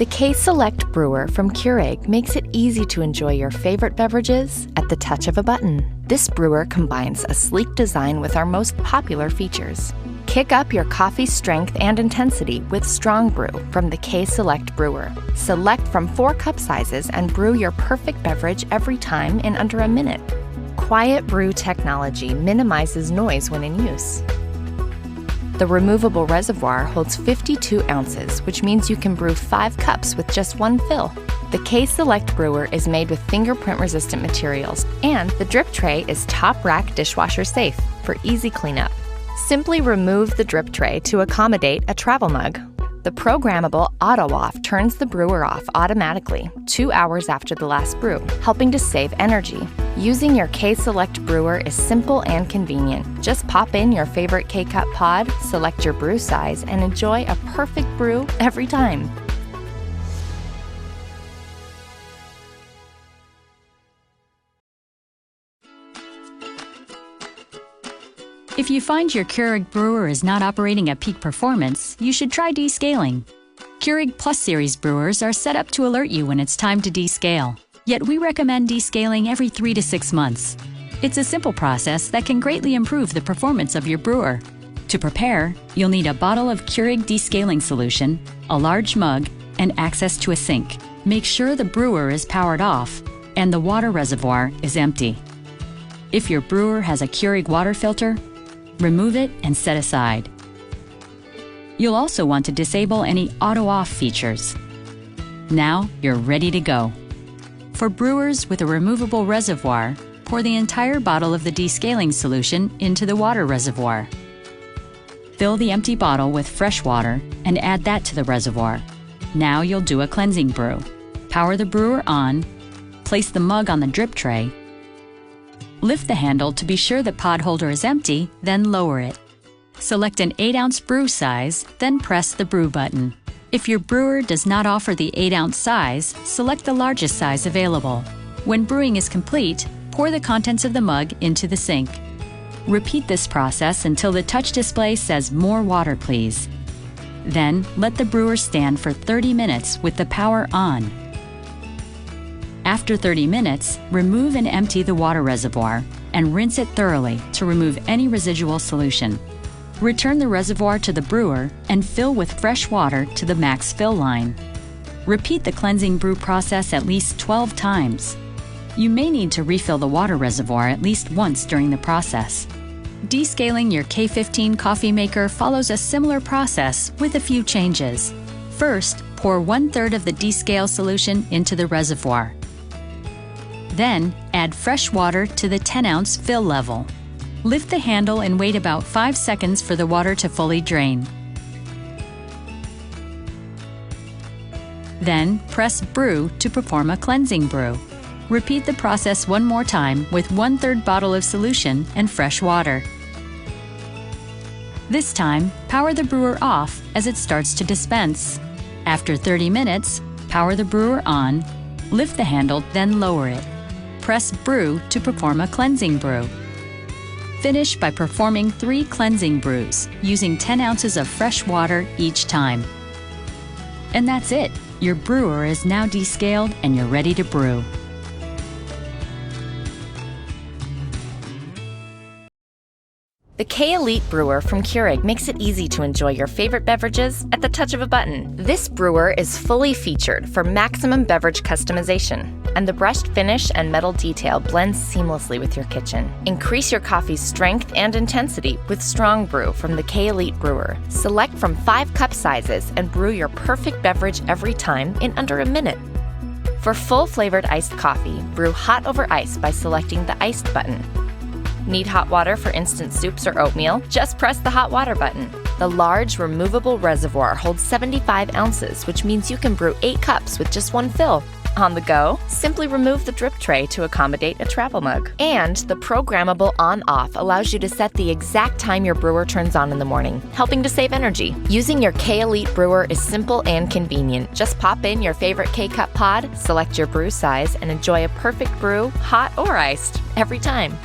The K-Select brewer from Keurig makes it easy to enjoy your favorite beverages at the touch of a button. This brewer combines a sleek design with our most popular features. Kick up your coffee strength and intensity with Strong Brew from the K-Select brewer. Select from 4 cup sizes and brew your perfect beverage every time in under a minute. Quiet Brew technology minimizes noise when in use. The removable reservoir holds 52 ounces, which means you can brew 5 cups with just 1 fill. The K-Select brewer is made with fingerprint-resistant materials, and the drip tray is top-rack dishwasher safe for easy cleanup. Simply remove the drip tray to accommodate a travel mug. The programmable auto-off turns the brewer off automatically 2 hours after the last brew, helping to save energy. Using your K-Select brewer is simple and convenient. Just pop in your favorite K-Cup pod, select your brew size, and enjoy a perfect brew every time. If you find your Keurig brewer is not operating at peak performance, you should try descaling. Keurig Plus Series brewers are set up to alert you when it's time to descale. Yet we recommend descaling every 3 to 6 months. It's a simple process that can greatly improve the performance of your brewer. To prepare, you'll need a bottle of Keurig descaling solution, a large mug, and access to a sink. Make sure the brewer is powered off and the water reservoir is empty. If your brewer has a Keurig water filter, remove it and set aside. You'll also want to disable any auto-off features. Now you're ready to go. For brewers with a removable reservoir, pour the entire bottle of the descaling solution into the water reservoir. Fill the empty bottle with fresh water and add that to the reservoir. Now you'll do a cleansing brew. Power the brewer on, place the mug on the drip tray, lift the handle to be sure the pod holder is empty, then lower it. Select an 8-ounce brew size, then press the brew button. If your brewer does not offer the 8-ounce size, select the largest size available. When brewing is complete, pour the contents of the mug into the sink. Repeat this process until the touch display says "More water, please." Then, let the brewer stand for 30 minutes with the power on. After 30 minutes, remove and empty the water reservoir and rinse it thoroughly to remove any residual solution. Return the reservoir to the brewer and fill with fresh water to the max fill line. Repeat the cleansing brew process at least 12 times. You may need to refill the water reservoir at least once during the process. Descaling your K15 coffee maker follows a similar process with a few changes. First, pour 1/3 of the descale solution into the reservoir. Then, add fresh water to the 10-ounce fill level. Lift the handle and wait about 5 seconds for the water to fully drain. Then, press Brew to perform a cleansing brew. Repeat the process one more time with 1/3 bottle of solution and fresh water. This time, power the brewer off as it starts to dispense. After 30 minutes, power the brewer on, lift the handle, then lower it. Press Brew to perform a cleansing brew. Finish by performing 3 cleansing brews, using 10 ounces of fresh water each time. And that's it! Your brewer is now descaled and you're ready to brew. The K-Elite brewer from Keurig makes it easy to enjoy your favorite beverages at the touch of a button. This brewer is fully featured for maximum beverage customization, and the brushed finish and metal detail blends seamlessly with your kitchen. Increase your coffee's strength and intensity with Strong Brew from the K-Elite brewer. Select from 5 cup sizes and brew your perfect beverage every time in under a minute. For full-flavored iced coffee, brew hot over ice by selecting the iced button. Need hot water for instant soups or oatmeal? Just press the hot water button. The large removable reservoir holds 75 ounces, which means you can brew 8 cups with just 1 fill. On the go, simply remove the drip tray to accommodate a travel mug. And the programmable on-off allows you to set the exact time your brewer turns on in the morning, helping to save energy. Using your K-Elite brewer is simple and convenient. Just pop in your favorite K-Cup pod, select your brew size, and enjoy a perfect brew, hot or iced, every time.